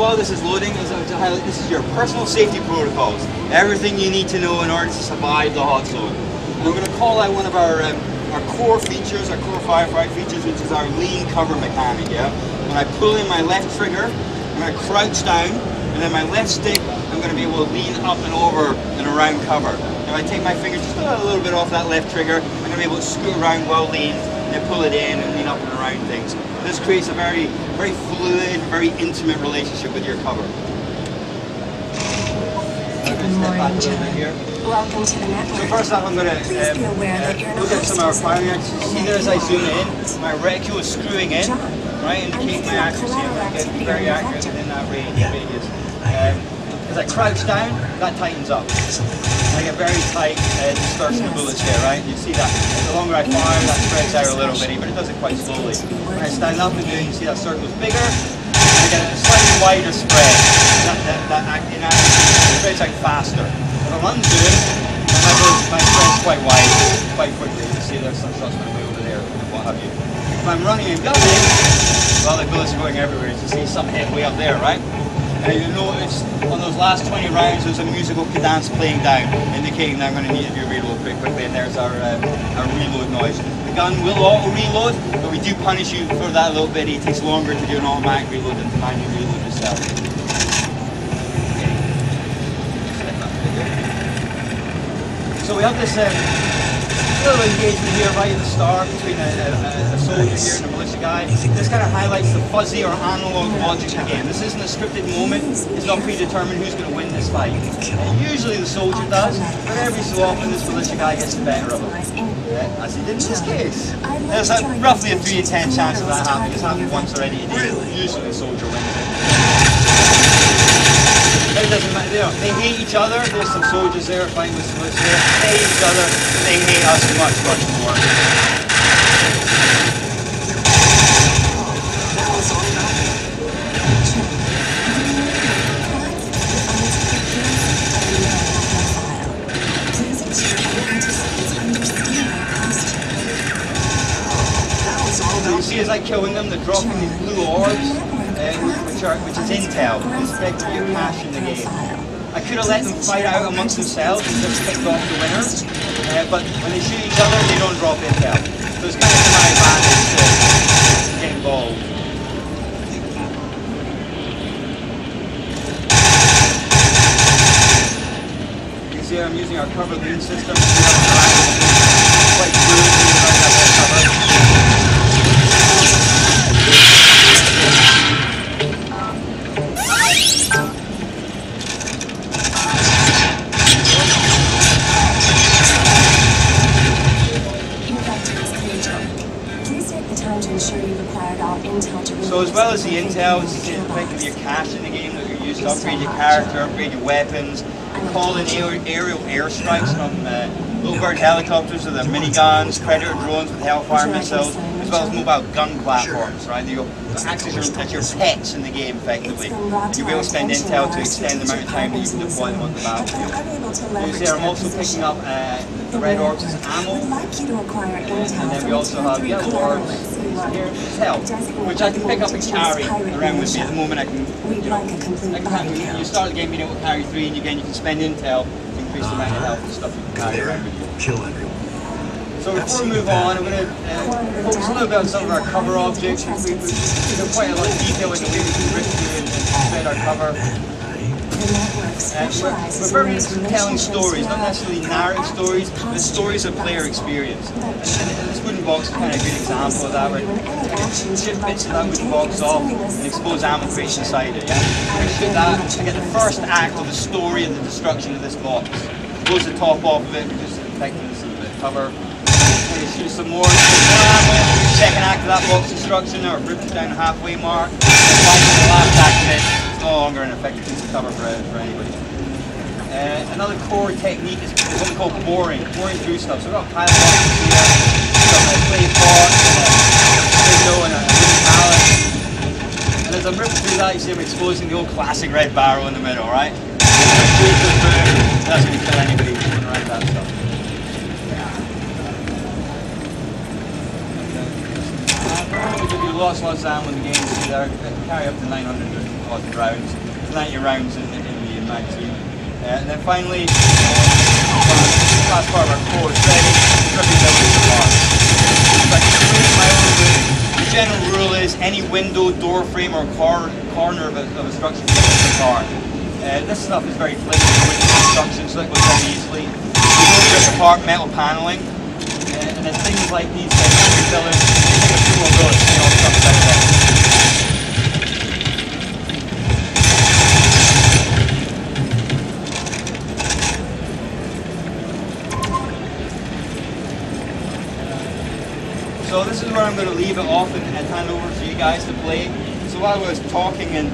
while this is loading, as I was to highlight, this is your personal safety protocols. Everything you need to know in order to survive the hot zone. And I'm going to call out one of our core features, our core firefight features, which is our lean cover mechanic. Yeah. When I pull in my left trigger, I'm going to crouch down, and then my left stick, I'm going to be able to lean up and over and around cover. If I take my finger just a little bit off that left trigger, I'm going to be able to scoot around well leaned, and then pull it in and lean up and around things. This creates a very fluid, very intimate relationship with your cover. I'm going to step back a little bit here. Welcome to the network. So first off, I'm going to look at some of our firing actions. See there as I zoom in, my reticule is screwing in, right, indicating my accuracy. I'm going to get very accurate within that radius. As I crouch down, that tightens up. I get very tight dispersing the bullets here, right? You see that the longer I fire, that spreads out a little bit, but it does it quite slowly. When I stand up and do it, you see that circle's bigger, I get a slightly wider spread. That spreads out faster. If I'm undoing, my spread's quite wide, quite quickly. You see there's some shots going way over there, what have you. If I'm running and gunning, well, the bullets are going everywhere. You see some hit way up there, right? You'll notice on those last 20 rounds there's a musical cadence playing down, indicating that I'm going to need to do a reload pretty quickly, and there's our reload noise. The gun will auto-reload, but we do punish you for that a little bit. It takes longer to do an automatic reload than to manually reload yourself. Okay. So we have this little engagement here right at the start between a soldier here and a militia guy. This kind of highlights the fuzzy or analog logic of the game. This isn't a scripted moment. It's not predetermined who's going to win this fight. Usually the soldier does, but every so often this militia guy gets the better of him. As he did in this case. There's roughly a 3 in 10 chance of that happening. It's happened once already today. Usually the soldier wins it. It doesn't matter, you know, they hate each other. There's some soldiers there fighting with some there. They hate each other, they hate us much, much more. So you see as I killing them, they're dropping these blue orbs. Which is intel, it's effectively your cash in the game. I could have let them fight out amongst themselves and just picked off the winners, but when they shoot each other, they don't drop intel. So it's kind of to my advantage to get involved. You can see I'm using our cover lead system. Quite fluidly around that cover. So as well as the intel, this is effectively your cash in the game that you're used to upgrade your character, upgrade your weapons, call in aerial airstrikes from little bird helicopters with their miniguns, predator drones with Hellfire missiles, as well as mobile gun platforms, right? You'll act as your pets in the game effectively. You'll be able to spend intel to extend the amount of time that you can deploy them on the battlefield. You see I'm also picking up the red orbs as ammo, and then we also have yellow orbs here as health, which I can pick up and carry around with me. At the moment I can, you start the game being able to carry 3, and again you can spend intel to increase the amount of health and stuff you can carry around with you. Kill everyone. So before we move on, I'm going to focus a little bit on some of our cover objects. We've got quite a lot of detail in the way we can rip through and spread our cover. We're very interested in telling stories, not necessarily narrative stories, but stories of player experience. And this wooden box is kind of a good example of that, where I can chip bits of that wooden box off and expose ammo crates inside it. Yeah? I shoot that, I get the first act of the story of the destruction of this box. Close the top off of it, just effectively this little bit of cover. Shoot some more ammo, second act of that box destruction, or rip it down the halfway mark. And the last act of it, it's no longer an effective piece of cover for anybody. Another core technique is what we call boring through stuff. So we've got a pile of boxes here, we've got a clay pot, a window, and a wooden pallet. And as I'm ripping through that, you see I'm exposing the old classic red barrel in the middle, right? That's going to kill anybody running around that stuff. We give you lots of ammo in the game. You see there, I can carry up to 900 1,000 rounds, 90 rounds in the magazine. And then finally, the last part of our course, ready, stripping down the car. So I can create my own room. The general rule is any window, door frame, or corner of a structure can fit the car. This stuff is very flexible with construction, so it goes down easily. We don't rip apart metal paneling, and then things like these pillars, these are cool bullets, you know, stuff like that. So this is where I'm going to leave it off and hand over for you guys to play. So while I was talking and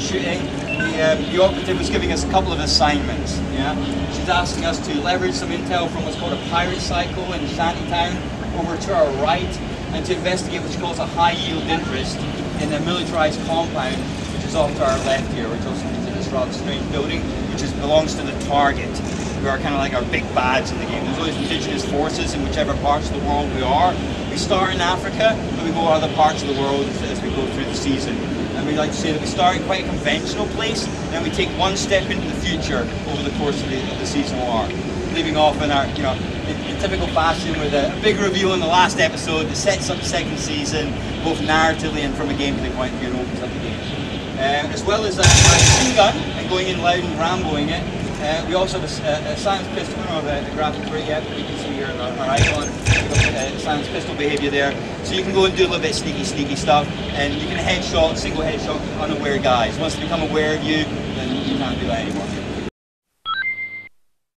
shooting, the operative was giving us a couple of assignments. Yeah, she's asking us to leverage some intel from what's called a pirate cycle in Shantytown over to our right, and to investigate what she calls a high yield interest in a militarized compound which is off to our left here, which also is this rather strange building which belongs to the target, who are kind of like our big bads in the game. There's always indigenous forces in whichever parts of the world we are. We start in Africa, but we go to other parts of the world as we go through the season. And we like to say that we start in quite a conventional place, and then we take one step into the future over the course of the seasonal arc, leaving off in our, you know, in typical fashion with a big reveal in the last episode that sets up the second season, both narratively and from a gameplay point of view, and opens up the game. As well as a machine gun and going in loud and ramboing it. We also have a science pistol. We don't have the graphics for it yet, but you can see here our icon. Science pistol behavior there. So you can go and do a little bit sneaky stuff, and you can headshot, single headshot unaware guys. Once they become aware of you, then you can't do that anymore.